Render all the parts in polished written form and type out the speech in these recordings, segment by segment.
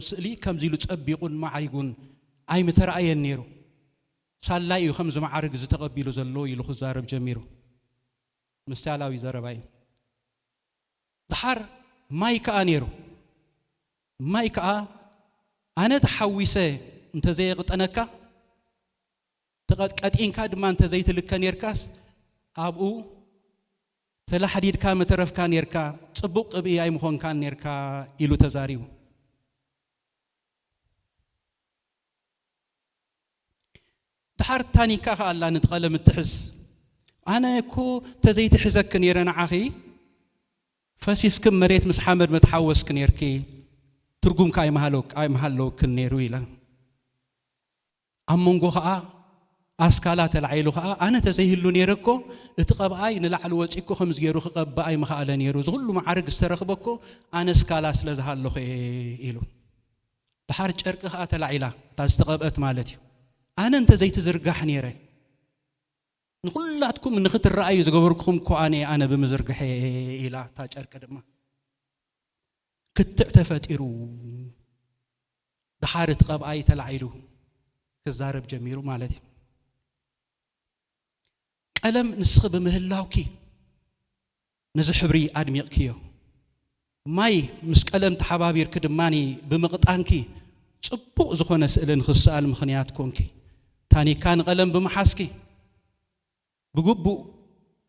سألي كم زيلو تقبيقون معرقون أي مترأين نيرو سالاي خمس معارق زتقبلوا زلوا يلخو زارب جميرو مستعلاوي زرباي ضحر مايكا نيرو مايكا أنا تحويسه أنت زي قطنكا تقد قطين كاد ما أنت زي تلك نيركاس أبو تلا حديد كان مترف كان يركا صبوق أبي أي مخون كان يركا إلو تزاريو تحر تاني كاخ الله نتقلم التحس أنا كو تزيت حزك كنيرنا عخي فاسيس كم مريت مس حامد متحوس كنيركي ترجم كاي محلوك كنيرو إلى أمونغو خا أسكالات العيلو خا أنا تزيهلو نيركو اتقبأي نلعل وجهكو خمس جيرو خقبأي مخالة نيرو زغلو معارق استرخبكو أنا سكالاس لزهالو خي إلو بحار شرق خا العيلة تستقبأت مالتي أنا أنت زي تزرقح نيري نقولاتكم من خط الرأي زغبركم كواني أنا بمزرقح إلى تاج أركدما كتعتفت إيرو بحار تقبأي تلعيلو كزارب جميرو مالتي ألم نسخب مهلاوكي نزل حبري آدمي كيو ماي مسك ألم تحبابير كدماني بمقطعنكي صبوق زخونة سألن خسال مخنيات كونكي تاني كان قلم بمحاسكي بقبو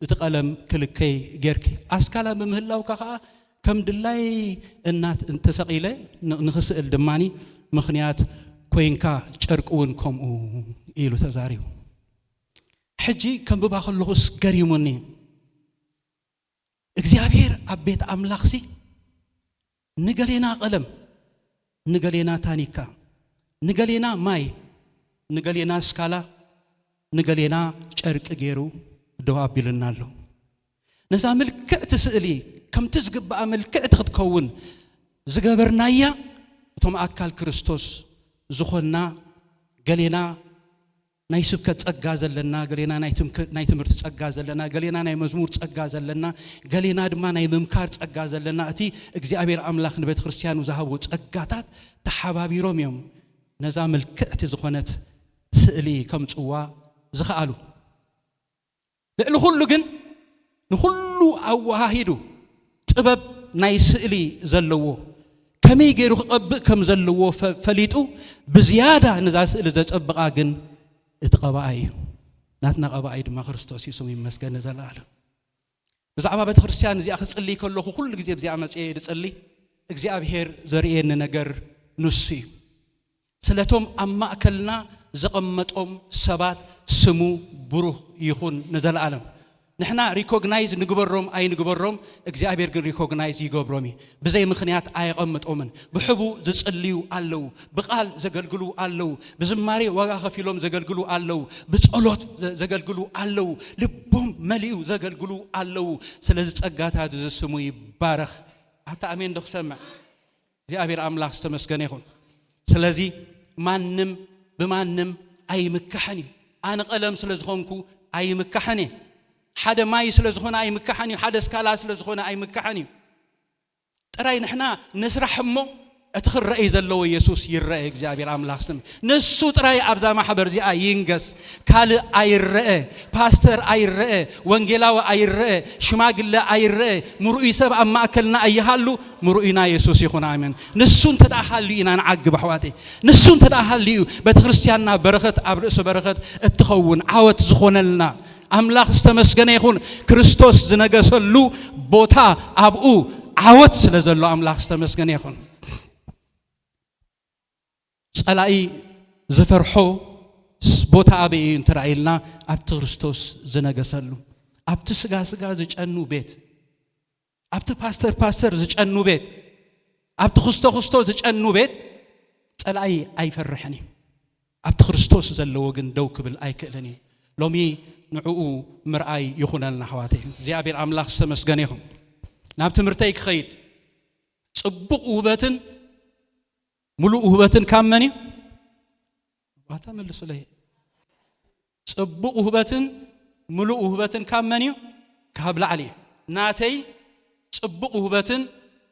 تقلم كلكي جيركي أسكالا بمهلاوكا كم دلاي النات انتسقيلة نخسال دماني مخنيات كوينكا شركون كم إيلو تزاريو حجي كم بباخل لغس قريموني اكزيابير أبيت أملاخسي نقلينا قلم نقلينا تانيكا نقلينا ماي نقلينا سكالا نقلينا شرك جيرو دواب لنالو نزا ملكع تسألي كم تزقب بقى ملكع تخدكون زقبرنايا توم أكال كريستوس زخنا قلينا ناي سبكة تأجاز لنا قلينا ناي تمر تأجاز لنا قلينا ناي مزمور تأجاز لنا قلينا دما ناي ممكار تأجاز لنا أتي إجزابير أملاخ نبيت خريستيان وزهبوا تأجاتات تحبابي روميوم نزام الكأت زخنت سألي كم تقوى زخالو لأنه خلو جن نخلو أو هاهيدو تبب ناي سألي زلوه كم يجرو قب كم زلوه فليتو بزيادة نزاس إلى زج أبقى جن اتقبأي ناتنا قبأي دم خريستوس يسوي مسكن زلالة بس عم بيت خريستيان زي أخذ صلي كله كل جزء زي عم تشيء تصلي جزء بهير زريين نجر نسي سلتهم أما أكلنا زقمتهم سبات سمو بروح يخون نزل عالم نحنا ريكوغنايز نجبرهم أي نجبرهم إجزاء بيرجع ريكوغنايز يجبرهمي بزي مخنيات أي قمة أمن بحبو زتصليو علو بقال زجلجلو علو بزماري وجا خفيلهم زجلجلو علو بتصلوت زجلجلو علو لبهم مليو زجلجلو علو سلزت أجات هذا السمو يبارخ حتى أمين دخ سمع زي أبير أملاك استمسكنيهم سلزي مانم بمانم أي مكحني أنا قلم سلزخونكو أي مكحني حدا ما يسلزخونا أي مكحني حدا سكالا سلزخونا أي مكحني ترى نحنا نسرح مو أتخر رأي زلوا يسوس يرأي جابير أملاك سم نسو ترى أبزا ما حبر زي ينجس كال أي رأي باستر أي رأي وانجيلاو أي رأي شماغلا أي رأي مرؤي سب أما أكلنا أي حلو مرؤينا يسوس يخون آمين نسون تداخلي إن نعجب حواتي نسون تداخلي بتخريستياننا بركة أبرس بركة التخون عوت زخونلنا أملاك استمسكنا يخون كريستوس زنجسلو بوتا أبو عوت سلزلو أملاك استمسكنا يخون سألأي زفرحو بوتا أبي انترعيلنا أبت كريستوس زنجسلو أبت سجا زج أنو بيت أبت باستر زج أنو بيت أبت خستو زج أنو بيت سألأي أي فرحني أبت كريستوس زلوا جن دوك بالأي كلني لومي نعو مرأي يخون لنا حواتي زي أبي الأملاك استمسكناهم نابت مرتيك خيط صبق وبتن ملؤ وبتن كامني واتعمل سليه صبق وبتن ملؤ وبتن كامني كهبل عليه ناتي صبق وبتن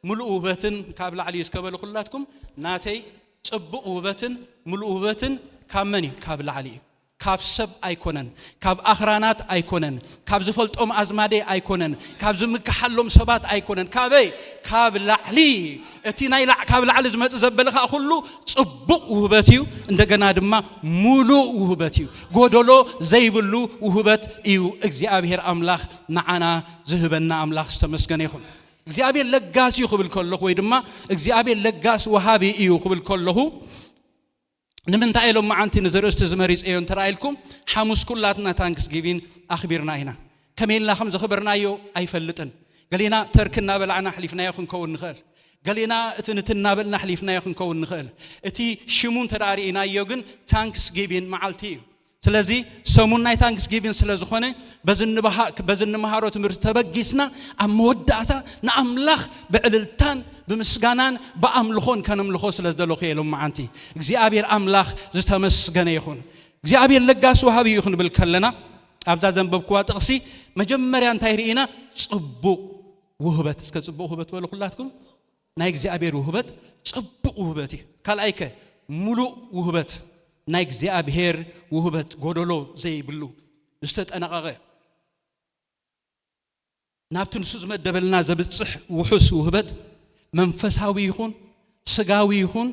ሙሉእ ውበትን ካብ ላዕሊ እስከበለ ኩላትኩም ናተይ ጽቡቕ ውበትን ሙሉእ ውበትን ካብ መን ካብ ላዕሊ ካብ ሰብ ኣይኮነን ካብ ኣኽራናት ኣይኮነን ካብ ዝፈልጦም ኣዝማዴ ኣይኮነን ካብ ዝምክሓሎም ሰባት ኣይኮነን ካበይ ካብ ላዕሊ እቲ ናይ ካብ ላዕሊ ዝመጽ ዘበለኻ ኩሉ ጽቡቕ ውበት እዩ እንደገና ድማ ሙሉእ ውበት እዩ ጎደሎ ዘይብሉ ውበት እዩ እግዚአብሔር ኣምላኽ ንዓና ዝህበና ኣምላኽ ዝተመስገነ ይኹን እግዚአብሔር ለጋስ እዩ ክብል ከለኹ ወይ ድማ እግዚአብሔር ለጋስ ወሃቢ እዩ ክብል ከለኹ ንምንታይ ኢሎም ማዓንቲ ንዝርእስቲ ዝመሪጽዮ እንተራኢልኩም ሓሙስ ኩላትና ታንክስ ጊቪን ኣኽቢርና ኢና ከመይልና ከም ዘኽበርናዮ ኣይፈልጥን ገሊና ተርክና በልዓና ሕሊፍናዮ ክንከውን ንኽእል ገሊና እቲ ንትናበልና ሕሊፍናዮ ክንከውን ንኽእል እቲ ሽሙን ተዳሪእናዮ ግን ታንክስ ጊቪን መዓልቲ እዩ ስለዚ ሰሙን ናይ ታንክስ ጊቪን ስለ ዝኾነ በዝንመሃሮ ትምህርቲ ተበጊስና ኣብ መወዳእታ ንኣምላኽ ብዕልልታን ብምስጋናን በኣምልኾን ከነምልኾ ስለ ዝደለኹ ኢሎም ማዓንቲ እግዚአብሔር ኣምላኽ ዝተመስገነ ይኹን እግዚአብሔር ለጋስ ወሃቢ እዩ ክንብል ከለና ኣብዛ ዘንበብክዋ ጥቕሲ መጀመርያ እንታይ ርኢና ጽቡቕ ውህበት እስከ ጽቡቕ ውህበት በሉ ኩላትኩም ናይ እግዚአብሔር ውህበት ጽቡቕ ውህበት እዩ ካልኣይከ ሙሉእ ውህበት ናይ እግዚአብሔር ውህበት ጎደሎ ዘይብሉ ዝተጠነቐቐ ናብቲ ንሱ ዝመደበልና ዘብጽሕ ውሑስ ውህበት መንፈሳዊ ይኹን ስጋዊ ይኹን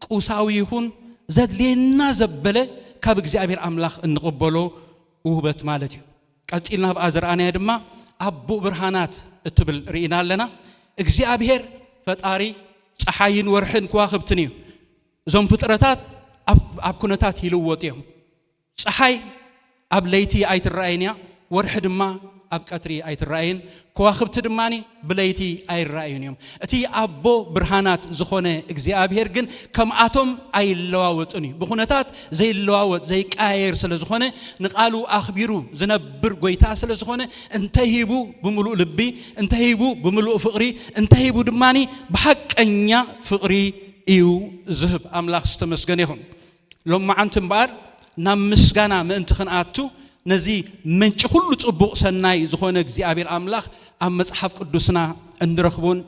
ቁሳዊ ይኹን ዘድልየና ዘበለ ካብ እግዚአብሔር ኣምላኽ እንቕበሎ ውህበት ማለት እዩ ቀፂልና ብኣዝርኣናያ ድማ ኣቦ ብርሃናት እትብል ርኢና ኣለና እግዚአብሔር ፈጣሪ ፀሓይን ወርሕን ከዋኽብትን እዩ እዞም ፍጥረታት ኣብ ኩነታት ይልወጡ እዮም ፀሓይ ኣብ ለይቲ ኣይትረአይን ወርሕ ድማ ኣብ ቀትሪ ኣይትረአይን ከዋኽብቲ ድማኒ ብለይቲ ኣይረአዩን እዮም እቲ ኣቦ ብርሃናት ዝኾነ እግዚአብሔር ግን ከምኣቶም ኣይለዋወጥን እዩ ብኩነታት ዘይለዋወጥ ዘይቃየር ስለ ዝኾነ ንቃሉ ኣኽቢሩ ዝነብር ጎይታ ስለ ዝኾነ እንተሂቡ ብምሉእ ልቢ እንተሂቡ ብምሉእ ፍቕሪ እንተሂቡ ድማኒ ብሓቀኛ ፍቕሪ እዩ ዝህብ ኣምላኽ ዝተመስገነ ይኹን ሎም ማዓንቲ እምበኣር ናብ ምስጋና ምእንቲ ክንኣቱ ነዚ ምንጭ ሁሉ ጽቡቕ ሰናይ ዝኾነ እግዚአብሔር ኣምላኽ ኣብ መጽሓፍ ቅዱስና እንረኽቦን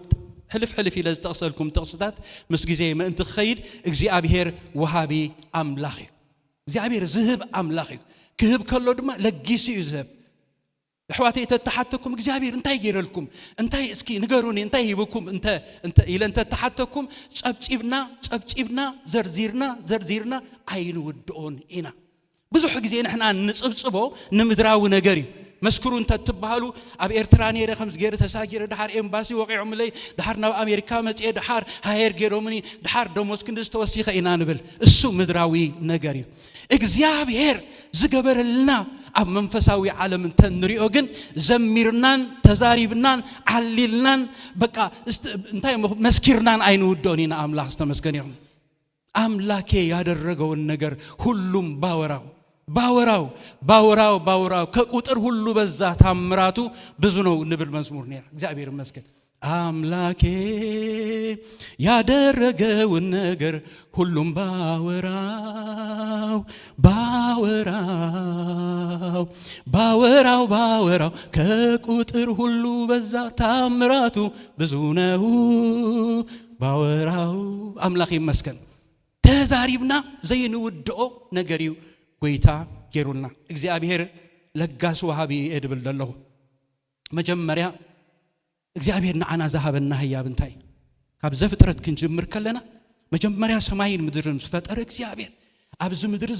ሕልፍ ኢለ ዝተቕሰልኩም ጥቕስታት ምስ ግዜ ምእንቲ ክኸይድ እግዚአብሔር ወሃቢ ኣምላኽ እዩ እግዚአብሔር ዝህብ ኣምላኽ እዩ ክህብ ከሎ ድማ ለጊሱ እዩ ዝህብ ኣሕዋተይ ተተሓተኩም እግዚአብሔር እንታይ ገይረልኩም እንታይ እስኪ ንገሩኒ እንታይ ሂብኩም ኢለ ተተሓተኩም ጸብጺብና ዘርዚርና ኣይንውድኦን ኢና ብዙሕ ግዜ ንሕና ንጽብጽቦ ንምድራዊ ነገር እዩ መስክሩ እንተትበሃሉ ኣብ ኤርትራ ነይረ ከምዝ ገይረ ተሳጊረ ድሓር ኤምባሲ ወቂዖምለይ ድሓር ናብ ኣሜሪካ መጽኤ ድሓር ሃየር ገይሮምኒ ድሓር ደሞዝ ክንዲ ዝተወሲኸ ኢና ንብል እሱ ምድራዊ ነገር እዩ እግዚአብሔር ዝገበረልና ኣብ መንፈሳዊ ዓለም እንተንሪኦ ግን ዘሚርናን ተዛሪብናን ዓሊልናን በቃ እንታይ መስኪርናን ኣይንውድኦን ኢና ኣምላኽ ዝተመስገነ ይኹን አምላኬ ያደረገውን ነገር ሁሉም ባወራው ከቁጥር ሁሉ በዛ ታምራቱ ብዙ ነው ንብል መዝሙር ነር እግዚአብሔር ይመስገን አምላኬ ያደረገውን ነገር ሁሉም ባወራው ከቁጥር ሁሉ በዛ ታምራቱ ብዙ ነው ባወራው አምላክ ይመስገን ተዛሪብና ዘይንውድኦ ነገር እዩ ጎይታ ገይሩልና እግዚአብሔር ለጋስ ወሃቢ እድብል ደለሁ መጀመሪያ እግዚአብሔር ንዓና ዝሃበና ህያብ እንታይ ካብ ዘፍጥረት ክንጅምር ከለና መጀመሪያ ሰማይን ምድርን ዝፈጠረ እግዚአብሔር ኣብዚ ምድር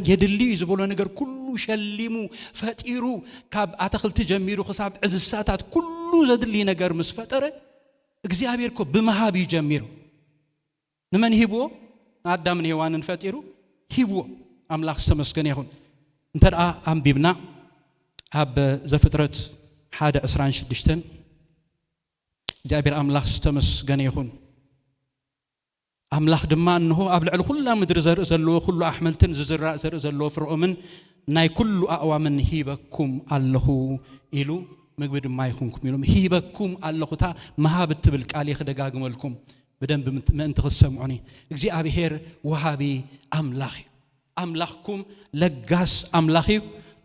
የድሊ ዝብሎ ነገር ኩሉ ሸሊሙ ፈጢሩ ካብ ኣተኽልቲ ጀሚሩ ክሳብ እንስሳታት ኩሉ ዘድሊ ነገር ምስ ፈጠረ እግዚአብሔር ኮ ብመሃብ ይጀምሩ ንመን ሂብዎ አዳምን ሔዋንን ፈጢሩ ሂብዎ አምላኽ ዝተመስገነ ይኹን እንተዳ አንቢብና ኣብ ዘፍጥረት 1:26 እግዚአብሔር አምላኽ ዝተመስገነ ይኹን አምላኽ ድማ እንሆ ኣብ ልዕሊ ኩላ ምድሪ ዘርኢ ዘለዎ ኩሉ ኣሕመልትን ዝዝራእ ዘርኢ ዘለዎ ፍርኦምን ናይ ኩሉ ኣእዋምን ሂበኩም ኣለኹ ኢሉ ምግቢ ድማ ይኹንኩም ኢሎም ሂበኩም ኣለኹታ መሃብ እትብል ቃል ይኽደጋግመልኩም بدنب من تخسمعني እግዚአብሔር ወሃቢ አምላኽ አምላኽኩም ለጋስ አምላኽ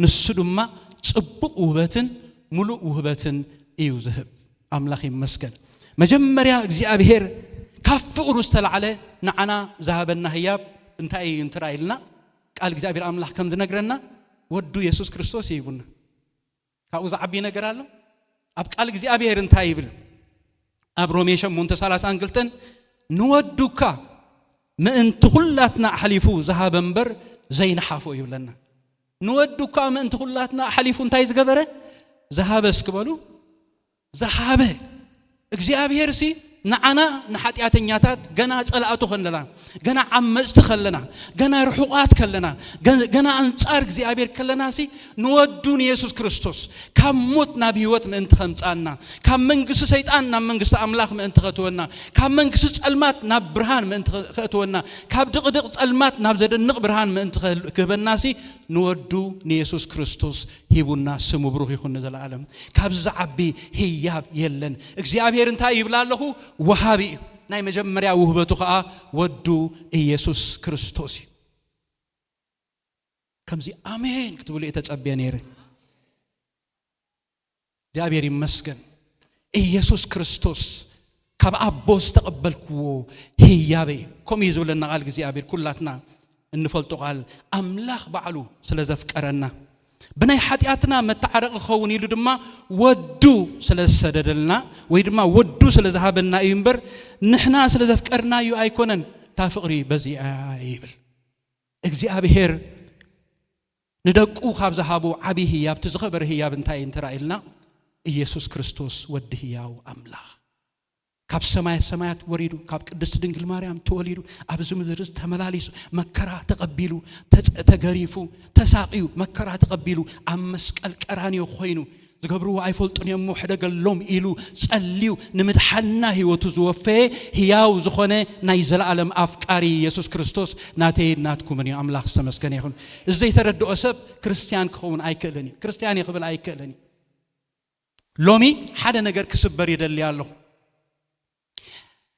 ንሱ ድማ ጽቡቕ ውበትን ሙሉእ ውበትን እዩ ዝህብ አምላኽ ይመስገን መጀመሪያ እግዚአብሔር ካፍቅሩ ዝተልዓለ ንዓና ዝሃበና ህያብ እንታይ እንትራይልና ቃል እግዚአብሔር አምላክ ከም ዝነግረና ወዱ ኢየሱስ ክርስቶስ ይቡና ካብኡ ዝዓቢ ነገር አለ ኣብ ቃል እግዚአብሔር እንታይ ይብል ኣብ ሮሜ 8:32 ንወዱካ ምእንቲ ኩላትና አሕሊፉ ዝሃበ እምበር ዘይንሓፎ ይብለና ንወዱካ ምእንቲ ኩላትና አሕሊፉ እንታይ ዝገበረ ዝሃበ እስክበሉ ዝሃበ እግዚአብሔር ሲ ንዓና ንኃጢአተኛታት ገና ጸላእቱ ኸለና ገና ዓመጽቲ ኸለና ገና ርሑቃት ከለና ገና አንጻር እግዚአብሔር ከለና ሲ ንወዱን ኢየሱስ ክርስቶስ ካብ ሞት ናብ ህይወት ምእንቲ ኸምጻና ካብ መንግስቲ ሰይጣን ናብ መንግስቲ አምላክ ምእንቲ ኸትወና ካብ መንግስቲ ጸልማት ናብ ብርሃን ምእንቲ ኸትወና ካብ ድቅድቅ ጸልማት ናብ ዘደንቅ ብርሃን ምእንቲ ክህበና ሲ ንወዱ ኢየሱስ ክርስቶስ ሂቡና ስሙ ብሩኽ ይኹን ዘለዓለም ካብ ዝዓቢ ህያብ የለን እግዚአብሔር እንታይ ይብላለሁ ወሃቢ ናይ መጀመሪያ ውህበቱ ኸአ ወዱ ኢየሱስ ክርስቶስ ከምዚ አሜን ክትብሉ የተጸበየ ነይረ እግዚአብሔር ይመስገን ኢየሱስ ክርስቶስ ካብ አቦስ ተቀበልክዎ ህያቤ ኮም ይዝብለና ቃል እግዚአብሔር ኩላትና እንፈልጦ ቃል አምላክ ባዕሉ ስለዘፍቀረና بناي حاتياتنا متعرق خون يلو دما ودو سلسددلنا ويدما ودو سلذهبنا ينبر نحنا سلذفكرنا يو ايكونن تافقري بزي ايبل እግዚአብሔር ندقو خاب ذهبو عبي هياب تزخبر هياب انتاي انترايلنا ኢየሱስ ክርስቶስ ወድ ህያው አምላክ ካብ ሰማያት ወሪዱ ካብ ቅድስት ድንግል ማርያም ተወሊዱ ኣብዚ ምድር ተመላሊሱ መከራ ተቀቢሉ ተገሪፉ ተሳቂዩ መከራ ተቀቢሉ ኣብ መስቀል ቀራንዮ ኮይኑ ዝገብሩ አይፈልጡን የሞ ሕደገሎም ኢሉ ጸልዩ ንምድሐና ህይወቱ ዝወፈ ህያው ዝኾነ ናይ ዘለዓለም አፍቃሪ ኢየሱስ ክርስቶስ ናተይ ናትኩም ነው አምላክ ተመስገነ ይሁን እዘይ ተረድኦ ሰብ ክርስቲያን ክኸውን አይከለኒ ክርስቲያን ይኽብል አይከለኒ ሎሚ ሓደ ነገር ክስበር ይደል ያለሁ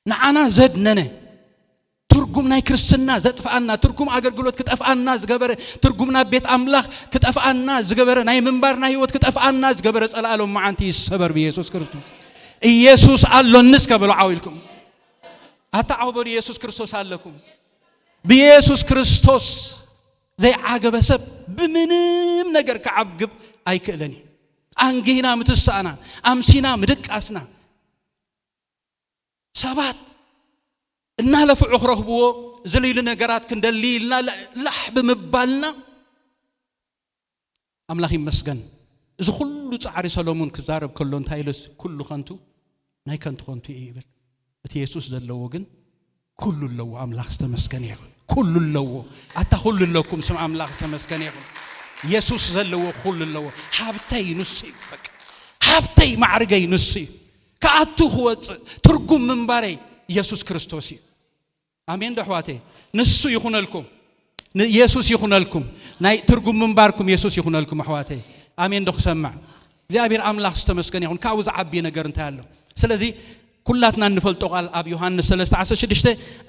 نعنا زدننا ترجمنا كرسنا زطفعنا ترجم አገልግሎት كتفعنا زغبر ترجمنا بيت املاح كتفعنا زغبر ناي منبرنا ህይወት كتفعنا زغبر ጸላሎም ማዓንቲ ይሰበር በኢየሱስ ክርስቶስ ኢየሱስ አሎንስ ከብሉ አውልኩም አታውበሩ ኢየሱስ ክርስቶስ አለኩም በኢየሱስ ክርስቶስ ዘይ አገበሰብ በምንም ነገር ከዓብግብ አይከለኒ አንጊና ምትሳና አምሲና ምድቃስና ሰባት እና ለፍዑ ረኽብዎ ዝልይል ነገራት ክንደሊልና ለሕብ ምባልና አምላክ ይመስገን እዚ ሁሉ ጻዕሪ ሰሎሞን ክዛረብ ከሎ እንታይልስ ኩሉ ኸንቱ ናይ ከንቱ ኸንቱ ይብል እቲ ኢየሱስ ዘለዎ ግን ኩሉ ለዎ አምላክ ተመስገን ይሁን ኩሉ ለዎ አታ ሁሉ ለኩም ስም አምላክ ተመስገን ይሁን ኢየሱስ ዘለዎ ኩሉ ለዎ ሀብተይ ንሱ በቃ ሀብተይ ማዕርገይ ንሱ ከአቱ ኹወጽ ትርጉም መንባሬ ኢየሱስ ክርስቶስ አሜን ደህዋቴ ንሱ ይኹነልኩም ኢየሱስ ይኹነልኩም ናይ ትርጉም መንባርኩም ኢየሱስ ይኹነልኩም አህዋቴ አሜን ደኽሰማዕ እግዚአብሔር አምላክ ተመስገን ይሁን ካው ዝዓቢ ነገር እንታያለሁ ስለዚህ ኩላትና እንፈልጦ ቃል አብ ዮሐንስ 3:16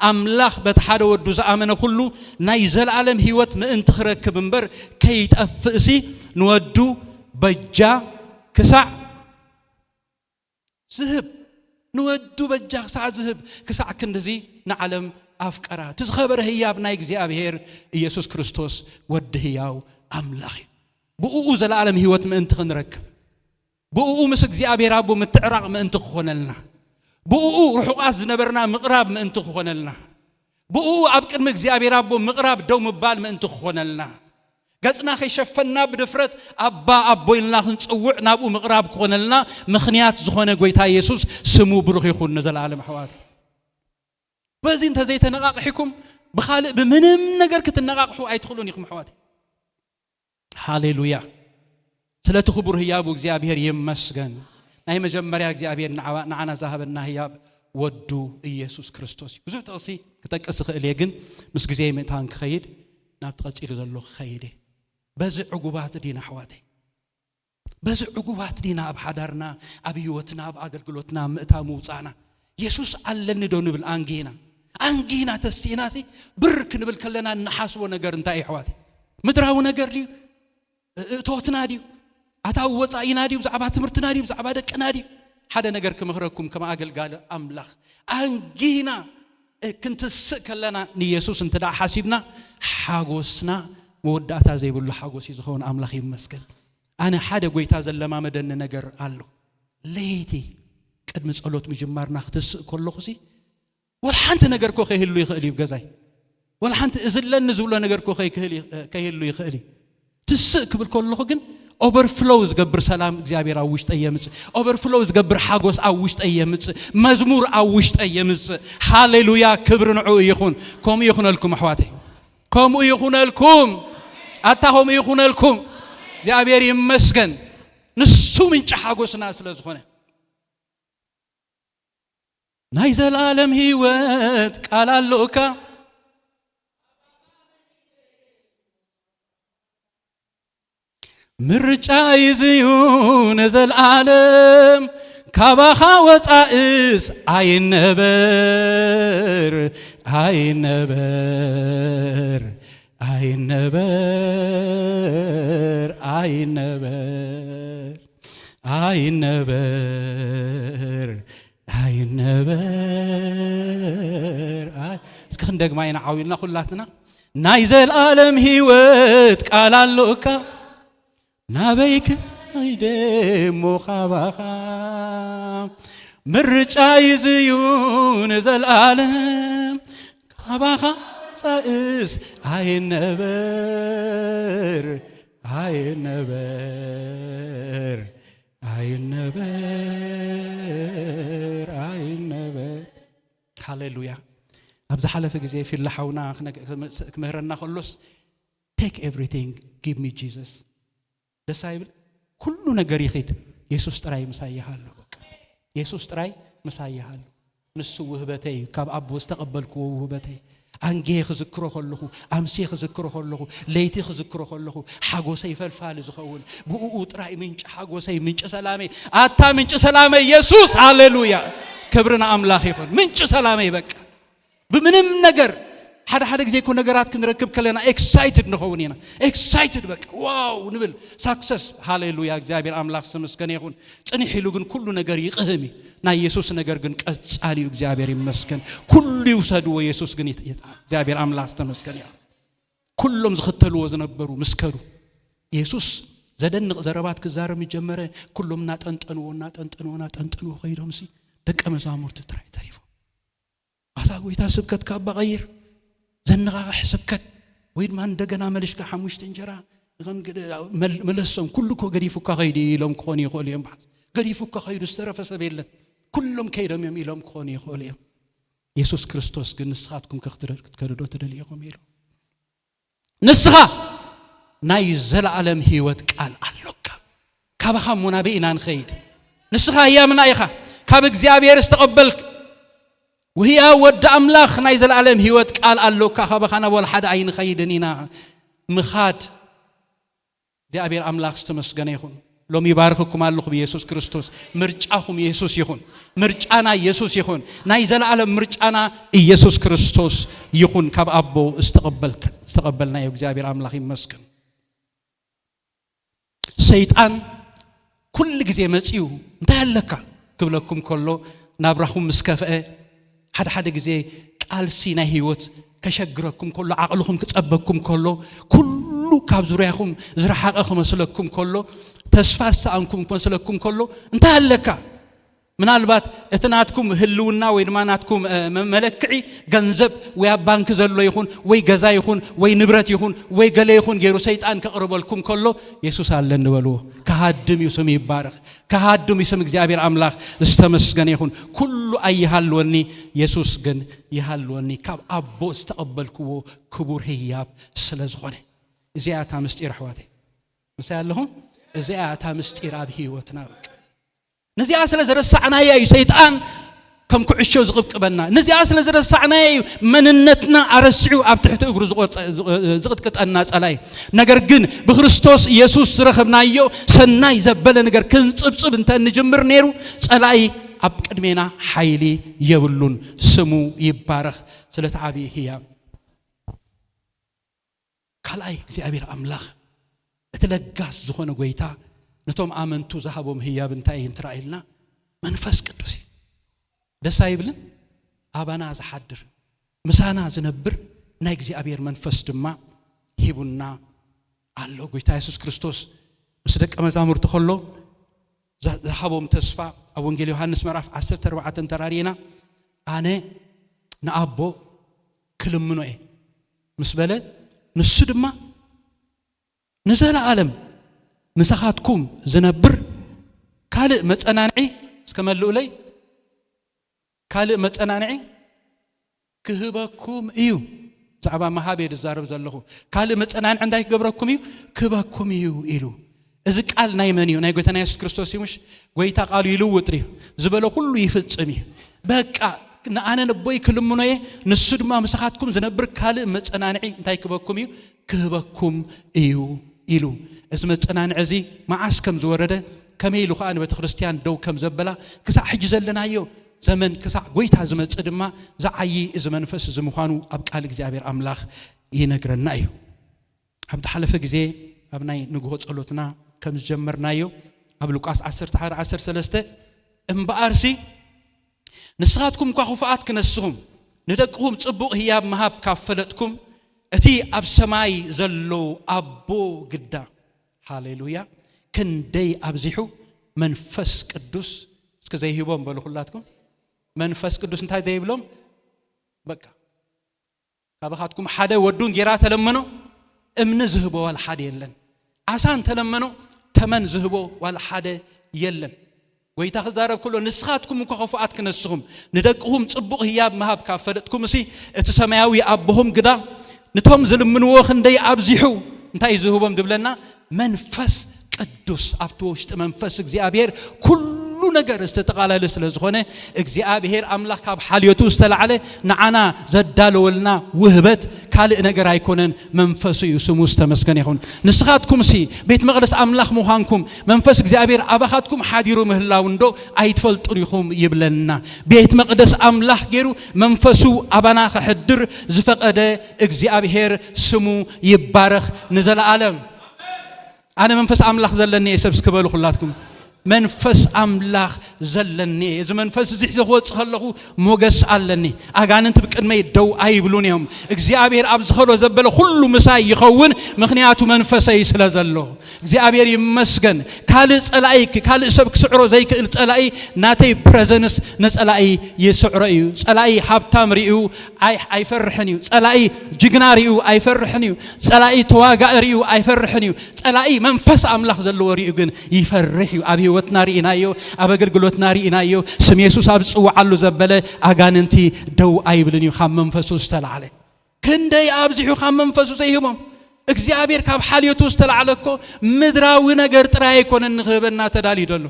አምላክ በተሐደ ወዱ ዘአመነ ሁሉ ናይ ዘለዓለም ህይወት ምእንቲ ክረክብ እንበር ከይጠፍእሲ ንወዱ በጃ ክሳዕ ዝህብ نودو بجاخ ساعة ذهب كساعة كندزي نعلم أفكارا تزخبر هياب ناي እግዚአብሔር ኢየሱስ ክርስቶስ ወድ ህያው አምላክ بؤو زلعالم ህይወት ምእንቲ ክንረክብ بؤو ምስ እግዚአብሔር አቦ ምትዕራቅ ምእንቲ ክኾነልና بؤو ርሑቃት ዝነበርና ምቅራብ ምእንቲ ክኾነልና بؤو ኣብ ቅድሚ እግዚአብሔር አቦ ምቅራብ ደው ምባል ምእንቲ ክኾነልና ገጽና ከይሸፈና ብድፍረት አባ አቦይልና ክንጽውዕ ናብኡ ምቅራብ ክኾነልና ምኽንያት ዝኾነ ጎይታ ኢየሱስ ስሙ ብሩኽ ይኹን ዘለዓለም አሕዋት በዚ እንተ ዘይተነቃቅሕኩም بخالق بمنم ነገር ክትነቃቅሑ አይትخሉን ይኹም አሕዋት ሃሌሉያ ስለቱ ክቡር ህያቡ እግዚአብሔር ይመስገን ናይ መጀመሪያ እግዚአብሔር ንዓና ዛሃበና ህያብ ወዱ ኢየሱስ ክርስቶስ ብዙ ተቕሲ ክጠቅስ ክእል ግን ምስ ግዜ ምእታን ክኸይድ ናብ ተቐፂሉ ዘሎ ክኸይድ በዚ ዕጉባት ዲና አሕዋቴ በዚ ዕጉባት ዲና ኣብ ሓዳርና ኣብ ህይወትና ኣብ ኣገልግሎትና ምእታ ምውፃና ኢየሱስ አለኒ ዶ ንብል አንጊና ተሲናሲ ብርክ ንብል ከለና ንሓስቦ ነገር እንታይ አሕዋቴ ምድራዊ ነገር ዲ እቶትና ዲ ኣታው ወፃኢና ዲ ብዛዕባ ትምህርትና ዲ ብዛዕባ ደቅና ዲ حدا ነገር ክመኽረኩም ከማ አገልጋለ አምላኽ አንጊና ክንትስእ ከለና ንኢየሱስ እንትዳ ሓሲብና ሓጎስና መወዳእታ ዘይብሉ ሓጎስ ይዝኸውን አምላኽ ይመስገን አነ ሓደ ጎይታ ዘለማመደን ነገር አሎ ለይቲ ቅድሚ ጸሎት ምጅማርና ክትስእ ከለኹሲ ወላ ሓንቲ ነገር ኮ ከይህሉ ይኽእል ይብገዛይ ወላ ሓንቲ እዝለን ዝብሎ ነገር ኮ ከይህሉ ይኽእል ትስእ ክብል ከለኹ ግን overflow ዝገብር ሰላም እግዚአብሔር አውሽጠ የምጽ overflow ዝገብር ሓጎስ አውሽጠ የምጽ መዝሙር አውሽጠ የምጽ ሃሌሉያ ክብር ንዑ ይኹን ኮም ይኹነልኩም አሕዋተይ ኮም ይኹነልኩም አታሆም ይኹነልኩም እግዚአብሔር ይመስገን ንሱ ምንጭ ሓጎስና ስለዝኾነ ናይ ዘላለም ህይወት ቃል አለውካ ምርጫ ይዝዩን ዘላለም ካባኻ ወፃእስ አይነበር አይነበር አይነበር አይነበር አይነበር አይነበር እስኪ እንደግማይና ዓዊልና ሁላትና ናይ ዘላለም ህይወት ቃል አለውካ ናበይክ አይደሞ ካባኻ ምርጫ ይዝዩን ዘላለም ካባኻ ጻእስ አይነበር አይነበር አይነበር አይነበር ሃሌሉያ አብዛ ሓለፈ ጊዜ ፊልሓውና ክምህረና ከሎስ take everything give me Jesus ደሳይብል ኩሉ ነገር ይኺድ ኢየሱስ ጥራይ መሳይሃሉ በቃ ኢየሱስ ጥራይ መሳይሃሉ ንሱ ውህበተይ ካብ አብ ወስተቀበልኩ ውህበተይ አንጌ ክዝክሮ ከለኹ አምሴ ክዝክሮ ከለኹ ለይቲ ክዝክሮ ከለኹ ሓጎሰይ ፈልፋል ዝኸውን ብኡ ጥራይ ምንጭ ሓጎሰይ ምንጭ ሰላሜ አታ ምንጭ ሰላሜ ኢየሱስ ሃሌሉያ ክብርና አምላኽ ይኹን ምንጭ ሰላሜ በቃ በምንም ነገር ሓደ ጊዜ እኮ ነገራት ክንረክብ ከለና ኤክሳይትድ ንኸውንና ኤክሳይትድ በቃ ዋው ንብል ሳክሰስ ሃሌሉያ እግዚአብሔር አምላኽ ተመስገን ይሁን ጽኒሕ ኢሉ ግን ኩሉ ነገር ይቅህሚ ና ኢየሱስ ነገር ግን ቀጻሊው እግዚአብሔር ይመስገን ኩሉ ይውሰድዎ ኢየሱስ ግን እግዚአብሔር አምላኽ ተመስገን ይሁን ኩሎም ዝኽተልዎ ዝነበሩ ምስከሩ ኢየሱስ ዘደንቕ ዘረባት ክዛረም ጀመረ ኩሎም ናጠንጠንዎ ኸይዶምሲ ደቀ መዛሙርት ትራይ ተሪፉ አታ ጎይታ ስብከት ካባ ቀይር ዘንጋጋ حسبكت وين ما እንደገና መልሽካ ሐሙሽት እንጀራ መለሰም ኩሉኮ ገዲፉካ ኸይዲ ኢሎም ኮኒ ይኸልዮም ገዲፉካ ኸይዱ ዝተረፈ ሰበየለን ኩሎም ከይዶም ኢሎም ኮኒ ይኸልዮም ኢየሱስ ክርስቶስ ግን ንስኻትኩም ክትከርዶ ተደልየኹም ኢሉ ንስኻ ናይ ዘላለም ህይወት ቃል አለካ ካባኻ ሙናቢኢና ንኸይድ ንስኻ ያምና ኢኻ ካብ እግዚአብሔር ዝተቀበልክ وهي ود أملاخ نايز العالم هيوت قال الله كخبا خنا ولا حد عين خيدنينا مخاد دي أبير أملاخ استمسجنا يخون لو ميبارككم الله بيسوع كريستوس مرجعهم يسوع يخون مرجعنا يسوع يخون نايز العالم مرجعنا يسوع كريستوس يخون كاب أبو استقبلنا يا أبير أملاخ مسكن سيدان كل جزء مسيو انتهلك قبلكم كله نابرهم مسكفة حد ጊዜ ቃል ሲና ህይወት ከሸግረኩም كل عقلكم كتصبكم كل ካብ ዙሪያኩም ዝረሓቀኩም መስለኩም كله ተስፋሳንኩም መስለኩም كله እንታለካ ምናልባት እትናትኩም ህልውና ወይ ማናትኩም መለክዒ ገንዘብ ወይ ባንክ ዘሎ ይኹን ወይ ገዛ ይኹን ወይ ንብረት ይኹን ወይ ገለ ይኹን ገይሩ ሰይጣን ከቅርበልኩም كله ኢየሱስ አለ እንበልዎ ከሃድም ይስም ይባረክ ከሃድም ይስም እግዚአብሔር አምላኽ እስተመስገን ይኹን ኩሉ አይሃልወኒ ኢየሱስ ግን ይሃልወኒ ካብ አቦ እስተቀበልክዎ ክቡር ህያብ ስለዝኾነ እዚያታ ምስጢር አሕዋቴ መሳያለሁም እዚያታ ምስጢር አብ ህይወትና نزي أصل زرسعنا يا شيطان كم كعشوا زقبنا نزي أصل زرسعنا من النتنا أرسعو أبتحت أجر زقت كت الناس عليه نجر جن بخريستوس يسوع رخبنا يو سناي زبل نجر كنت أبصب أنت نجمر نيرو عليه أبكرمنا حيلي يبلون سمو يبارخ سلت عبي هي كلاي زي أبير أملاخ تلقاس زخون قويتا نتوم آمنتو ذهبهم هي بنتاي إسرائيلنا መንፈስ ቅዱስ ደስ አይብልን አባና ዝሐድር ምሳና ዝነብር ናይ እግዚአብሔር መንፈስ ድማ ሂቡና አሎ ጌታ ኢየሱስ ክርስቶስ ምስ ደቀ መዛሙርቱ ከሎ ዝሃቦም ተስፋ ኣብ ወንጌል ዮሐንስ ምዕራፍ 14 ተራሪና አነ ንአቦ ክልምኖ ምስ በለ ንሱ ድማ ንዘለዓለም ንሳኻትኩም ዝነብር ካልእ መጸናንዒ እስከመልኡለይ ካልእ መጸናንዒ ክህበኩም እዩ ዛዕባ ማሃቤድ ዛረብ ዘለኹ ካልእ መጸናንዒ እንታይ ክገብረኩም እዩ ክህበኩም እዩ ኢሉ እዚ ቃል ናይ መን እዩ ናይ ጌታና ኢየሱስ ክርስቶስ ይሙሽ ጎይታ ቃሉ ይልውጥ እዩ ዝበለ ሁሉ ይፍጽም እዩ በቃ ንአነ ንቦይ ክልምኖ ንሱ ድማ ምሳኻትኩም ዝነብር ካልእ መጸናንዒ እንታይ ክህበኩም እዩ ክህበኩም እዩ ኢሉ እዚ መጸናንዒ እዚ መዓስ ከም ዝወረደ ከመይ ኢሉ ኸኣን ቤተ ክርስቲያን ደው ከም ዘበላ ክሳዕ ሕጂ ዘለናዮ ዘመን ክሳዕ ጎይታ ዝመጽእ ድማ ዝዓይ እዚ መንፈስ ዝምዃኑ ኣብ ቃል እግዚአብሔር አምላኽ ይነግረና እዩ ኣብ ተሓለፈ ግዜ ኣብ ናይ ንግሆ ጸሎትና ከም ጀመርናዮ ኣብ ሉቃስ 11:13 እምበኣርሲ ንስኻትኩም እኳ ኹፉኣት ክነስኹም ንደቅኹም ጽቡቕ ህያብ መሃብ ካፈለጥኩም እቲ ኣብ ሰማይ ዘሎ ኣቦ ግዳ ሃሌሉያ ክንደይ ኣብዚሑ መንፈስ ቅዱስ እስከ ዘይሂቦም በሉ ሁላትኩም መንፈስ ቅዱስ እንታይ ዘይብሎም በቃ ካብኻትኩም ሓደ ወዱን ጌራ ተለመኖ እምነ ዝህቦ ዋላ ሓደ የለን ዓሳን ተለመኖ ተመን ዝህቦ ዋላ ሓደ የለን ጎይታ ክዛረብ ከሎ ንስኻትኩም እኳ ኹፉኣት ክነስኹም ንደቅኹም ጽቡቕ ህያብ መሃብ ካፈለጥኩም እሲ እቲ ሰማያዊ ኣቦሆም ግዳ ንቶም ዝልምንዎ ክንደይ ኣብዚሑ እንታይ ዝህቦም ድብለና መንፈስ ቅዱስ ኣብቲ ውሽጢ መንፈስ እግዚአብሔር ኩሉ ነገር ዝተጠቃለለ ስለዝኾነ እግዚአብሔር አምላኽ ካብ ሓልዮቱ ዝተላዕለ ንዓና ዘዳለወልና ውህበት ካልእ ነገር ኣይኮነን መንፈሱ እዩ ስሙ ዝተመስገነ ይኹን ንስኻትኩም ሲ ቤት መቅደስ አምላኽ ምዃንኩም መንፈስ እግዚአብሔር ኣባኻትኩም ሓዲሩ ምህላው እንዶ ኣይትፈልጡን ኢኹም ይብለና ቤት መቅደስ አምላኽ ገይሩ መንፈሱ አባና ክሕድር ዝፈቀደ እግዚአብሔር ስሙ ይባረኽ ንዘለዓለም አነ መንፈስ አምላኽ ዘለኒ ሰብስ ክበሉ ሁላትኩም መንፈስ አምላኽ ዘለኒ እዚ መንፈስ እዚ ዝወጽ ከለኹ ሞገስ ኣለኒ አጋንንት ብቅድመይ ደው ኣይብሉን እዮም እግዚአብሔር ኣብ ዝኸሎ ዘበለ ሁሉ ምሳይ ይኸውን ምክንያቱ መንፈሰይ ስለ ዘሎ እግዚአብሔር ይመስገን ካልእ ጸላኢ ካልእ ሰብ ክስዕሮ ዘይክእል ጸላኢ ናተይ ፕሬዘንስ ነጸላኢ ይስዕሮ እዩ ጸላኢ ሃብታም ሪኡ ኣይፈርሕን እዩ ጸላኢ ጅግና ሪኡ ኣይፈርሕን እዩ ጸላኢ ተዋጋእ ሪኡ ኣይፈርሕን እዩ ጸላኢ መንፈስ አምላኽ ዘለዎ ሪኡ ግን ይፈርሕ እዩ ኣብ ህይወትና ሪኢናዮ ኣብ አገልግሎትና ሪኢናዮ ስም ኢየሱስ ኣብ ጽዋዓሉ ዘበለ አጋንንቲ ደው ኣይብልን እዩ ካብ መንፈሱ ዝተላዕለ ክንደይ ኣብዚሑ ካብ መንፈሱ ዘይህቦም እግዚአብሔር ካብ ሓልዮቱ ዝተላዕለ እኮ ምድራዊ ነገር ጥራይ ኣይኮነን ንኽህበና ተዳልዩ ደሎ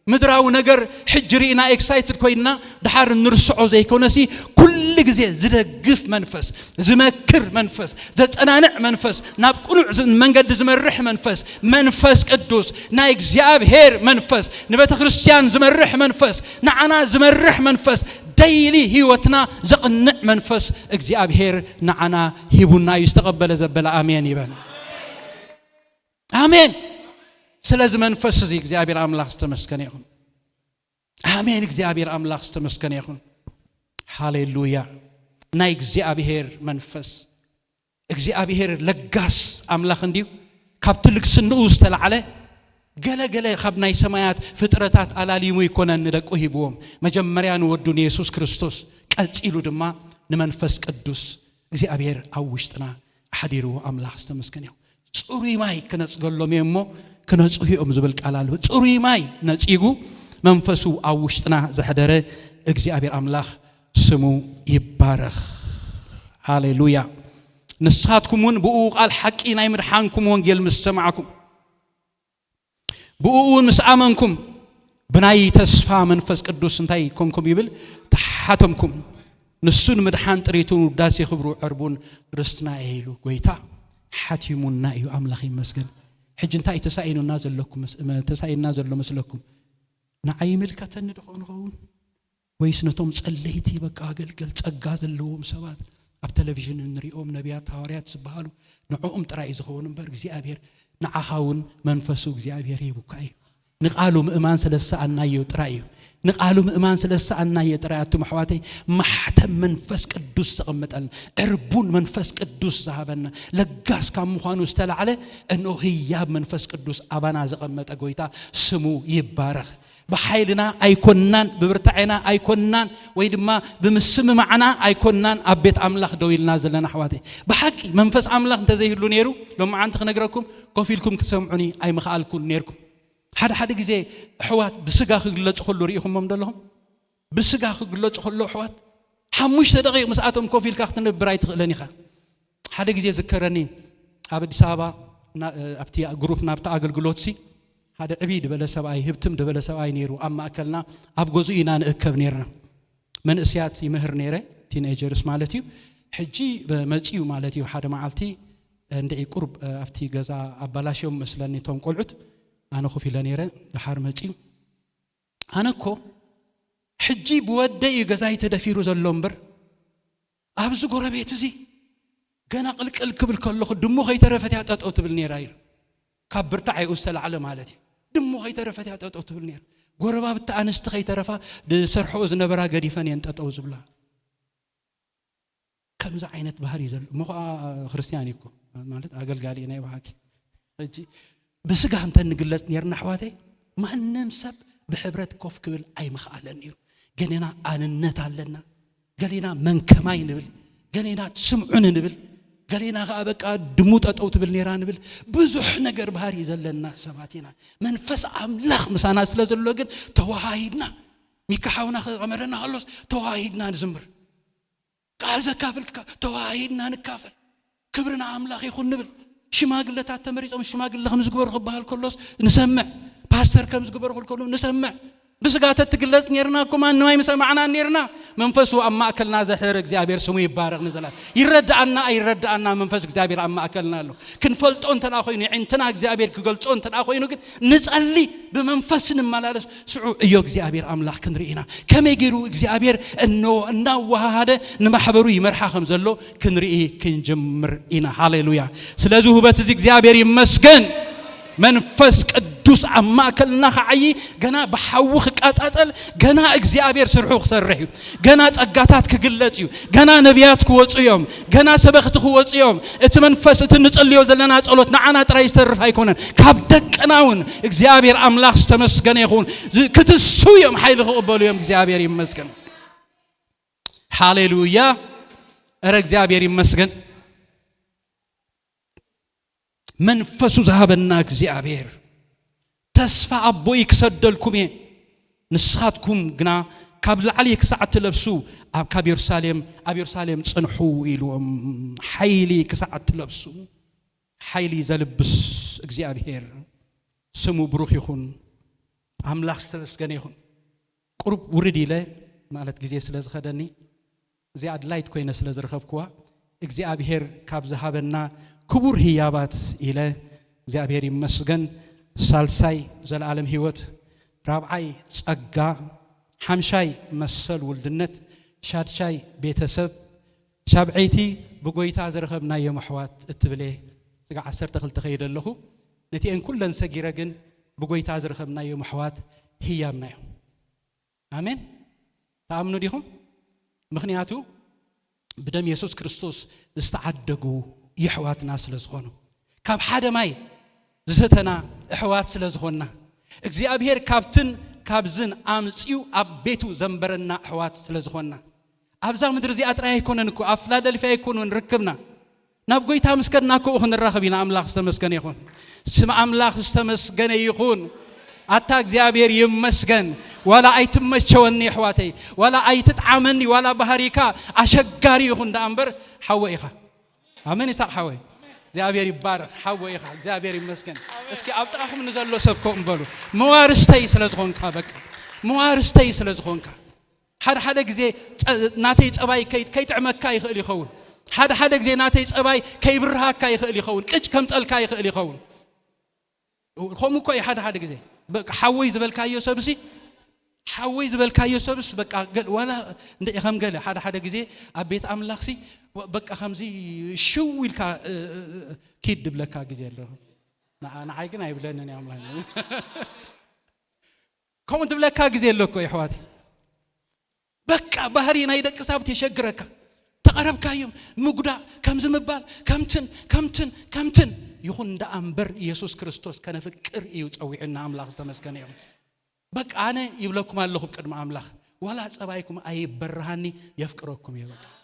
ምድራዊ ነገር ሕጂ ሪኢና ኤክሳይትድ ኮይና ድሓር ንርስዖ ዘይኮነሲ ኩሉ ግዜ ዝደግፍ መንፈስ ዝመክር መንፈስ ዘጸናንዕ መንፈስ ናብ ቁኑዕ መንገዲ ዝመርሕ መንፈስ ቅዱስ ናይ እግዚአብሔር መንፈስ ንቤተ ክርስቲያን ዝመርሕ መንፈስ ንዓና ዝመርሕ መንፈስ ዳይሊ ህይወትና ዘቕንዕ መንፈስ እግዚአብሔር ንዓና ሂቡና ይስተቀበለ ዘበለ አሜን ይበል አሜን ስለዚህ መንፈስ እዚ እግዚአብሔር አምላኽ ዝተመስገነ ይሁን አሜን እግዚአብሔር አምላኽ ዝተመስገነ ይሁን ሃሌሉያ ናይ እግዚአብሔር መንፈስ እግዚአብሔር ለጋስ አምላኽ እንዲሁ ካብ ትልቅ ስንኡ ዝተላዕለ ገለገለ ካብ ናይ ሰማያት ፍጥረታት አላሊሙ ይኮነን ደቁ ሂብዎም መጀመሪያ ንወዱን ኢየሱስ ክርስቶስ ቀጽኢሉ ድማ ንመንፈስ ቅዱስ እግዚአብሔር ኣብ ውሽጥና ሓዲሩ አምላኽ ዝተመስገነ ይሁን ጽሩይ ማይ ከነጽገሎም እሞ ከነጽሁኦም ዝብል ቃል አለ ጽሩይ ማይ ነጽጉ መንፈሱ ኣብ ውሽጥና ዘሕደረ እግዚአብሔር አምላኽ ስሙ ይባረኽ ሃሌሉያ ንስኻትኩምን ብኡ ቃል ሓቂ ናይ ምድሓንኩም ወንጌል ምስ ሰማዓኩም ብኡ ምስ ኣመንኩም ብናይ ተስፋ መንፈስ ቅዱስ እንታይ ኮንኩም ይብል ተሓተምኩም ንሱን ምድሓን ጥሪቱን ውዳሴ ክብሩ ዕርቡን ርስትና ኢሉ ጎይታ ሓቲሙና እዩ አምላኽ ይመስገን ሕጂ እንታይ ተሳኢኑና ዘለኩም ተሳኢና ዘሎ መስለኩም ንዓይ ምልከተን ድኾን ኸውን ወይስ ነቶም ጸለይቲ በቃ አገልግል ጸጋ ዘለዎም ሰባት ኣብ ቴሌቪዥን ንሪኦም ነቢያት ሐዋርያት ዝበሃሉ ንዕኦም ጥራይ ዝኸውን እምበር እግዚአብሔር ንዓኻውን መንፈሱ እግዚአብሔር ይቡካ እዩ نقالو مؤمان سلسأنا يطرأيو نقالو مؤمان سلسأنا يطرأيو محواتي محتم منفس قدوس سقمتل اربون منفس قدوس ذهبنا لقاس كام مخانو استلع عليه انه هياب منفس قدوس ابانا زقمت اقويتا سمو يبارخ بحيلنا ايكونان ببرتعنا ايكونان ويدما بمسم معنا ايكونان ابيت املاخ دويلنا زلنا حواتي بحقي منفس املاخ انت زي هلو نيرو لما عنت نغركم كوفيلكم تسمعوني اي مخالكم نيركم حدا جزي حوات بسقا خغلص خلو ريخم ممدلهم بسقا خغلص خلو حوات حمش دقيق مساعتهم كوفيل كاختن براي تخلني خا حدا جزي ذكرني ابدي سابا ابتي جروب نابتا اغلغلوتسي هذا عبيد بلا سبعي هبتم بلا سبعي نيرو اما اكلنا ابغزينا نكب نيرنا من اسيات يمهر نيره تينيجرز مالتي حجي بمصيو مالتي حدا معلتي اندعي قرب افتي غزا ابلاشيوم مسلني توم قلعت انا خوفي لنيره دحار مصيو انا كو حجي بودي غزاي تدفيرو زلومبر ابز غربيت زي غنا قلقل كبل كلخ دمو خيترفت ياططو تبل نيراير كبرت عي أستل على مالتي دمو خي ترفت يا تطو تبلنير غربا بتانست خي ترفا دسرحو زنبرا غديفن ينططو زبلا كم ز عينت بحر يزل مو ክርስቲያኒ እኮ ማለት አገልጋሊ ነኝ ባኪ እጂ በስጋ አንተ ንግለጽ ነርና حواتي ማንንም ሰብ በህብረት ኮፍ ክብል አይመኻለን ነር ገኔና አንነት አለና ገሌና መንከማይ ንብል ገሌና ስምዑን ንብል قالينا غابقا دموت اتو تبل نيران بل بزح نجر بهار يزلنا سباتينا منفس املاخ مسانا سلازلو ግን ተዋሃይድና ሚካሐውና ቀመረና አሎስ ተዋሃይድና ንዝምር ቃል ዘካፍል ተዋሃይድና ንካፈል ክብርና አምላኽ ይኹን ንብል ሽማግለታት ተመሪጾም ሽማግለ ከም ዝግበሩ ክባሃል ከሎስ ንሰምዕ ፓስተር ከም ዝግበሩ ከሎ ንሰምዕ بسقات تقلت نيرنا كمان نوي مسمعنا نيرنا منفسو أما أكلنا زهر እግዚአብሔር ስሙ ይባረክ نزلا يرد عنا منفس እግዚአብሔር أما أكلنا له كن فلت أنت ناخويني عندنا እግዚአብሔር كقلت أنت ناخوينه كن نسألي بمنفس نمالس سعو أيو እግዚአብሔር أملاك كنرينا كم يجرو እግዚአብሔር إنه وهذا نمحبرو يمرح خمزلو كنريه كنجمر إنا هاليلويا سلازو هو بتزي እግዚአብሔር يمسكن منفس قدوس أما كلنا خعي جنا بحوخ قاتل جنا እግዚአብሔር سرحو خسرحيو جنا تقاتات كقلتيو جنا نبيات كوصيوم جنا سبخت كوصيوم اتمنفس تنصليو زلنا ጸሎት نعنا ጥራይ ዝተርፍ አይኮነን ካብ ደቅናውን እግዚአብሔር አምላክ ተመስገነ ይሁን ክትሱዮም ኃይል ክቀበሉዮም እግዚአብሔር ይመስገን ሃሌሉያ እረ እግዚአብሔር ይመስገን منفسو ذهبنا እግዚአብሔር ተስፋ አቦይ ክሰደልኩም ንስኻትኩም ግና ካብ ላዕሊ ክሳዕት ለብሱ ኣብ ኢየሩሳሌም ጽንሑ ኢሉም ኃይሊ ክሳዕት ለብሱ ኃይሊ ዘልብስ እግዚአብሔር ስሙ ብሩኽ ይሁን አምላኽ ተመስገነ ይሁን ቁርብ ውርድ ኢለ ማለት ጊዜ ስለዝኸደኒ ዚያድ ላይት ኮይነ ስለዝረኸብኩዋ እግዚአብሔር ካብ ذهبنا كبر هيابات إلى እግዚአብሔር ይመስገን ሳልሳይ ዘላለም ህይወት ራብዓይ ጸጋ ሐምሻይ መሰል ውልድነት ሻድሻይ ቤተሰብ ሻብዓይቲ በጎይታ ዘረኸብና የመሕዋት እትብለ ጽጋ 12 ተኸይደለኹ ነቲአን ኩለን ሰጊረ ግን በጎይታ ዘረኸብና የመሕዋት ህያብና አሜን ታምኑ ዲኹም ምክንያቱ بدم يسوع كريستوس استعدقوا يحواتنا سلازخونو كاب حدا ماي زهتنا احوات سلازخونا እግዚአብሔር ካብትን ካብዝን አምጽዩ አቤቱ ዘንበረና احوات سلازخونا ابزا مدر زي اطراي يكونن እኮ አፍላደልፋ ይኮኑን ርክብና ናብ ጎይታ መስከና እኮ ንራኸቢና አምላኽ ተመስገነ ይሁን ስም አምላኽ ተመስገነ ይሁን አታ እግዚአብሔር ይመስገን ወላ አይትመቸወኒ احواتي ولا አይትጣመኒ ولا ባህሪካ አሸጋሪ ይሁን ዳንበር ሐወይኻ አሜን ይሳቅ ሐወይ እግዚአብሔር ይባረክ ሐወይኻ እግዚአብሔር ይመስገን እስኪ አብጣኹም ንዘሎ ሰብኮም በሉ መዋርስተይ ስለዝኾንካ በቃ መዋርስተይ ስለዝኾንካ ሓደ ግዜ ናተይ ጸባይ ከይጥዕመካ ይኽእል ይኸውን ሓደ ግዜ ናተይ ጸባይ ከይብርሃካ ይኽእል ይኸውን ቅጭ ከም ጸልካ ይኽእል ይኸውን ኸምኮ ሓደ ግዜ በቃ ሐወይ ዝበልካዮ ሰብሲ ሐወይ ዝበልካዮ ሰብስ በቃ ወላ እንደኢኸም ገለ ሓደ ግዜ አቤት አምላኽሲ በቃ ከምዚ ሽውልካ ኪድ ብለካ ግዜ አለ ንዓይ ግን አይብለንን ያምላህ كونت بلكا غزي لكو يا حواتي بقى بحرينا يدق سابت يشغرك تقربك يوم مغدا كم زمبال كمتن يكون دا امبر يسوع كريستوس كان فكر يصويعنا املاح تمسكن يوم بقى انا يبلكم الله قدم املاح ولا صبايكم اي برهاني يفكركم يا بقى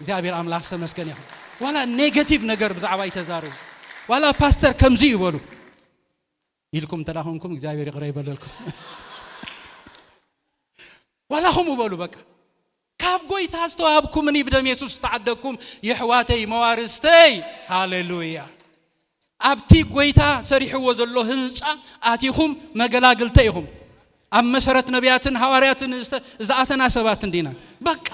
እግዚአብሔር አምላክ ተመስገን ይሁን ولا ኔጌቲቭ ነገር በዛባ ይተዛሩ ولا ፓስተር ከምዚ ይበሉ ይልኩም ተላሁንኩም እግዚአብሔር ይቅር ይበልልኩም ولا هم ይበሉ በቃ ካብ ጎይታ አስተዋብኩም እኔ በደም ኢየሱስ ተዓደኩም ይሕዋተይ መዋርስተይ ሃሌሉያ አብቲ ጎይታ ሰሪሕዎ ዘሎ ህንጻ አቲኹም መገላግልተይኹም አብ መሰረት ነቢያትን ሐዋርያትን ዘአተና ሰባት እንዲና በቃ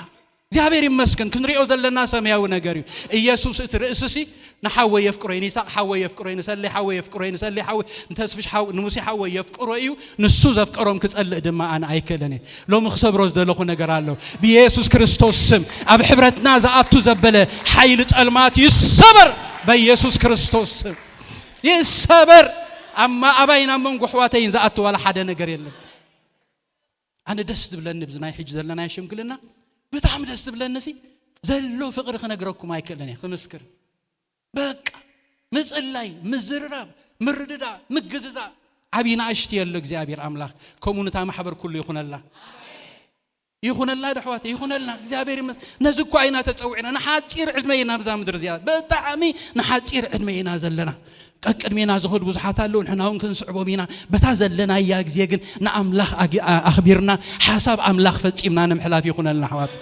እግዚአብሔር ይመስገን ክንሪኦ ዘለና ሰማያዊ ነገር ኢየሱስ እትርእስሲ ንሐወ የፍቅሮይኒ ይሳቅ ሐወ የፍቅሮይኒ ሰሊ ሐወ የፍቅሮይኒ ሰሊ ሐወ እንተስፍሽ ሐወ ንሙሲ ሐወ የፍቅሮዩ ንሱ ዘፍቅሮም ክጸልእ ድማ አን አይከለኒ ሎም ክሰብሮ ዘለኹ ነገር አለው በኢየሱስ ክርስቶስ ስም አብ ሕብረትና ዘአቱ ዘበለ ኃይል ጸልማት ይሰበር በኢየሱስ ክርስቶስ ስም ይሰበር አማ አባይና መንጎ ሕዋተይን ዘአቱ ወላ ሓደ ነገር የለም አነ ደስ ብለን ብዝናይ ሕጅ ዘለና ይሽምግልና በጣም ደስ ብለንሲ ዘሎ ፍቅር ከነግረኩም አይከለኒ ከምስክር በቃ ምጽላይ ምዝራብ ምርድዳ ምግዝዛ አቢና አሽቲ ያለ እግዚአብሔር አምላክ ኮሙኒታ ማህበር ሁሉ ይኹነላ ይኹነላ ደህዋት ይኹነላ እግዚአብሔር ይመስ ነዝኩ አይና ተጸውዕና ንሓጢር ዕድመይና ብዛ ምድር ዚያድ በጣዕሚ ንሓጢር ዕድመይና ዘለና ቀቅድሜና ዝኸድ ብዙሓት አለው ንሕናውን ክንስዕቦሚና በታ ዘለና ያ ግዜ ግን ንአምላኽ አኽቢርና ሐሳብ አምላኽ ፈጺምና ንምሕላፍ ይኹነልና ሐዋት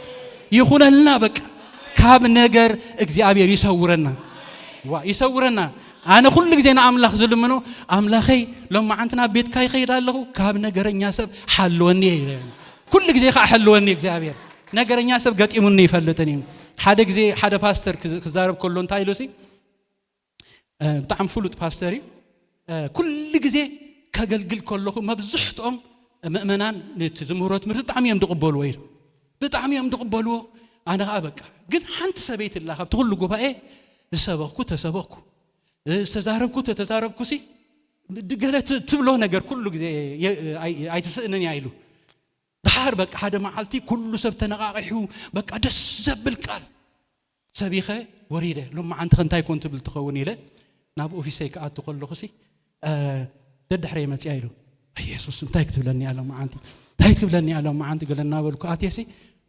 ይኹነልና በቃ ካብ ነገር እግዚአብሔር ይሰውረና ይሰውረና አነ ሁሉ ግዜ ንአምላኽ ዝልምኖ አምላኸይ ለማዓንትና ቤት ካይ ኸይዳለሁ ካብ ነገረኛ ሰብ ሓልወኒ ይላል ሁሉ ግዜ ሓልወኒ እግዚአብሔር ነገረኛ ሰብ ገጢሙኒ ይፈልጥኒ ሓደ ግዜ ሓደ ፓስተር ክዛረብ ከሎ እንታይ ኢሉሲ بتعم فلوت باستري كل جزء كجلجل كله مبزحتهم مؤمنان نتزمرات مرت عميم تقبلوا وير بتعميم تقبلوا أنا أبكى قد حنت سبيت الله بتقول له جوا إيه تسبقوا تزاربكوا تتزاربكوا سي قالت تبلو نجار كل جزء عايزني عيلو دحار بك هذا معلتي كل سبت نقاعحو بك أدس زبلكال سبيخة وريده لما عند خنتاي كنت بالتخوني له ناب أوفيسيك أتقول له خسي تدحري ما تيايلو يسوع انت يكتب لني على ما عندي تكتب لني على ما عندي قال لنا ولك أتيسي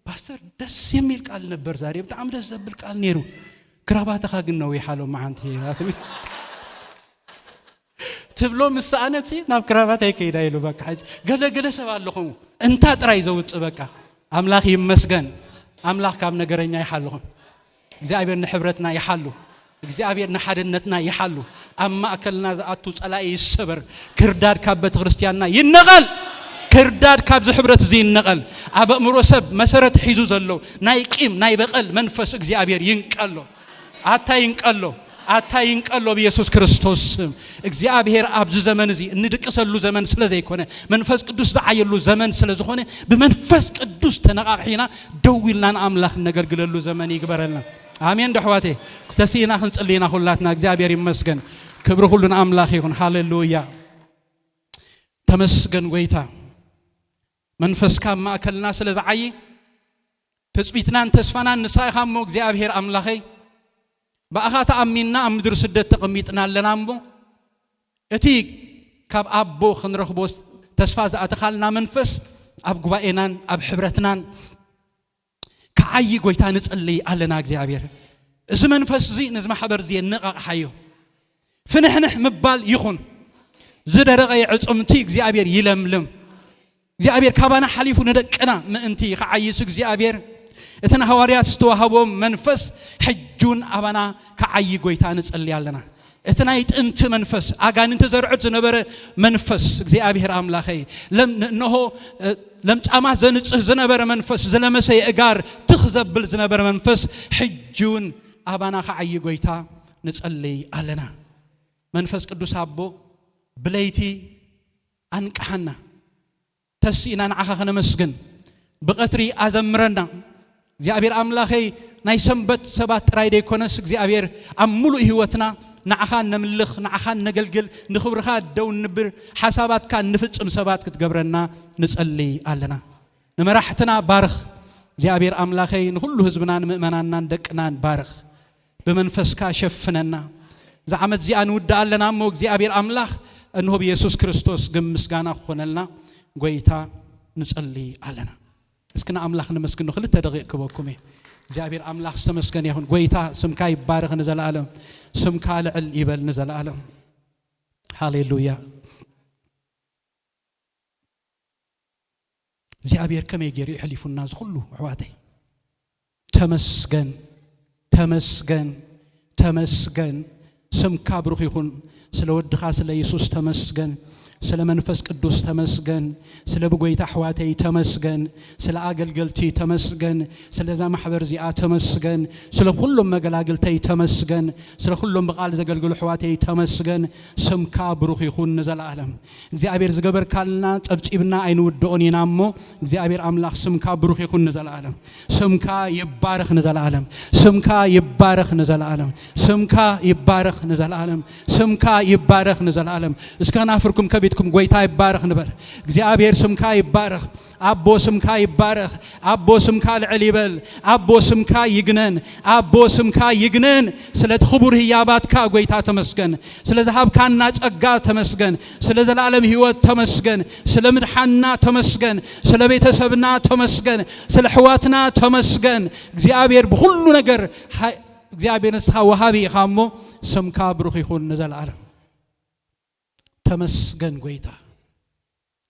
باستر دس يميل قال نبر زاري بتعمل دس زبل قال نيرو كراباتك خاقنا ويحالو ما عندي تبلو مسانتي ناب كراباتي كيدا يلو بك حاج قال سبال لكم انت تراي زوج بك أملاخ يمسجن أملاخ كام نجرني يحلهم እግዚአብሔር ንሕብረትና ይሐሉ እግዚአብሔር ንሐድነትና ይሐሉ አማ አከልና ዘአቱ ጸላይ ይሰበር ክርዳድ ካብ ክርስቲያንና ይነቀል ክርዳድ ካብ ዝሕብረት እዚ ይነቀል አበእምሮ ሰብ መሰረት ሒዙ ዘሎ ናይ ቂም ናይ በቀል መንፈስ እግዚአብሔር ይንቀሎ አታይንቀሎ በኢየሱስ ክርስቶስ እግዚአብሔር አብዝ ዘመን እዚ እንድቅሰሉ ዘመን ስለዘይኮነ መንፈስ ቅዱስ ዘዓየሉ ዘመን ስለዝኾነ በመንፈስ ቅዱስ ተነቃቂና ደውልና አምላኽ ነገርግለሉ ዘመን ይግበረልና አሜን ደህዋቴ ተሲና ክንጽልይና ሁላትና እግዚአብሔር ይመስገን ክብር ሁሉን አምላኽ ይሁን ሃሌሉያ ተመስገን ጎይታ መንፈስ ካብ ማእከልና ስለዝዓይ ተጽቢትናን ተስፋናን ንሳይኻሞ እግዚአብሔር አምላኸይ በአኻታ አሚና አምድር ስደት ተቀሚጥና ለናምቦ እቲ ካብ አቦ ክንረኽቦስ ተስፋ ዘአተኻልና መንፈስ አብ ጉባኤናን አብ ሕብረትናን ከዓይ ጎይታ ንጽልይ አለና እግዚአብሔር እዚ መንፈስ እዚ ነዝ ማሕበር እዚ ንቃቅሓዮ ፍንሕንሕ ምባል ይኹን ዝደረቀ ዕጽምቲ እግዚአብሔር ይለምልም እግዚአብሔር ካባና ሓሊፉ ነደቅና ምእንቲ ከዓይስ እግዚአብሔር እተና ሐዋርያት ዝተዋሃቦም መንፈስ ሕጁን አባና ከዓይ ጎይታ ንጽልይ አለና እተና ይጥንት መንፈስ አጋንንተ ዘርዑት ዝነበረ መንፈስ እግዚአብሔር አምላኸይ ለምነሆ ለምጻማ ዘንጽህ ዝነበረ መንፈስ ዘለመሰ የእጋር ትኽዘብል ዝነበረ መንፈስ ሕጁን አባና ከዓይ ጎይታ ንጽልይ አለና መንፈስ ቅዱስ አቦ ብለይቲ አንቃሐና ተሲና ንዓኻ ከነመስግን ብቀትሪ አዘምረና እግዚአብሔር አምላኸይ ናይ ሰንበት ሰባት ጥራይ ደይኮነስ እግዚአብሔር ኣብ ሙሉእ ህይወትና ንዓኻ ነምልኽ ንዓኻ ነገልግል ንኽብርኻ ደው ንብር ሓሳባትካ ንፍጽም ሰባት ክትገብረና ንጸልይ ኣለና ንመራሕትና ባርኽ እግዚአብሔር አምላኸይ ንሁሉ ህዝብናን ምእመናናን ደቅናን ባርኽ በመንፈስካ ሸፍነና ዘዓመት ዚአን ውዳ ኣለና እሞ እግዚአብሔር አምላኽ እንሆ በኢየሱስ ክርስቶስ ግን ምስጋና ኾነልና ጎይታ ንጸልይ ኣለና እስከና አምላኽ ነመስግን ክልተ ደቂቅ ክበኩም እግዚአብሔር አምላኽ ተመስገን ይሁን ጎይታ ስምካ ይባረክ ንዘላለም ስምካ ልዕል ይበል ንዘላለም ሃሌሉያ እግዚአብሔር ከመይ ገይሩ ይሕሊፉና ዝኹሉ ኣሕዋተይ ተመስገን ተመስገን ተመስገን ስምካ ብሩኽ ይሁን ስለ ወድኻ ስለ ኢየሱስ ተመስገን ስለ መንፈስ ቅዱስ ተመስገን ስለ በጎይታ ኣሕዋተይ ተመስገን ስለ አገልገልቲ ተመስገን ስለዛ ማሕበር ዚኣ ተመስገን ስለ ሁሉም መገላግልተይ ተመስገን ስለ ሁሉም በቃል ዘገልግሉ ኣሕዋተይ ተመስገን ስምካ ብሩኽ ይሁን ንዘላለም እግዚአብሔር ዝገበርካልና ጸብጺብና ኣይንውድኦን ኢና እሞ እግዚአብሔር አምላኽ ስምካ ብሩኽ ይሁን ንዘላለም ስምካ ይባረኽ ንዘላለም ስምካ ይባረኽ ንዘላለም ስምካ ይባረኽ ንዘላለም ስምካ ይባረኽ ንዘላለም እስከና ፍርኩም ቤትኩም ጎይታ ይባረኽ ንበል እግዚአብሔር ስምካ ይባረኽ አቦ ስምካ ይባረኽ አቦ ስምካ ልዕል ይበል አቦ ስምካ ይግነን አቦ ስምካ ይግነን ስለ ተኽቡር ህያባትካ ጎይታ ተመስገን ስለ ዘሃብካና ጸጋ ተመስገን ስለ ዘላለም ህይወት ተመስገን ስለ ምድሓና ተመስገን ስለ ቤተሰብና ተመስገን ስለ ሕዋትና ተመስገን እግዚአብሔር በሁሉ ነገር እግዚአብሔር ንስኻ ወሃቢ ኢኻሞ ስምካ ብሩኽ ይሁን ንዘላለም ተመስገን ጎይታ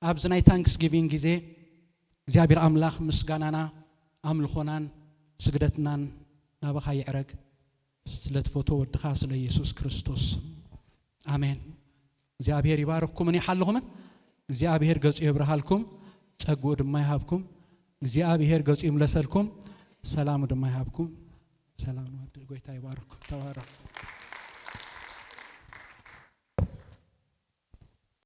ኣብዚ ናይ ታንክስ ጊቪንግ ጊዜ እግዚአብሔር አምላኽ ምስጋናና አምልኾናን ስግደትናን ናባኻ ይዕረግ ስለትፈቶ ወድኻ ስለ ኢየሱስ ክርስቶስ አሜን እግዚአብሔር ይባርክኩም እኔ ሓልኹም እግዚአብሔር ገጹ ይብርሃልኩም ጸጉኡ ድማ ይሃብኩም እግዚአብሔር ገጹ ይምለሰልኩም ሰላም ድማ ይሃብኩም ሰላም ወድ ጎይታ ይባርክኩም ተባረኩ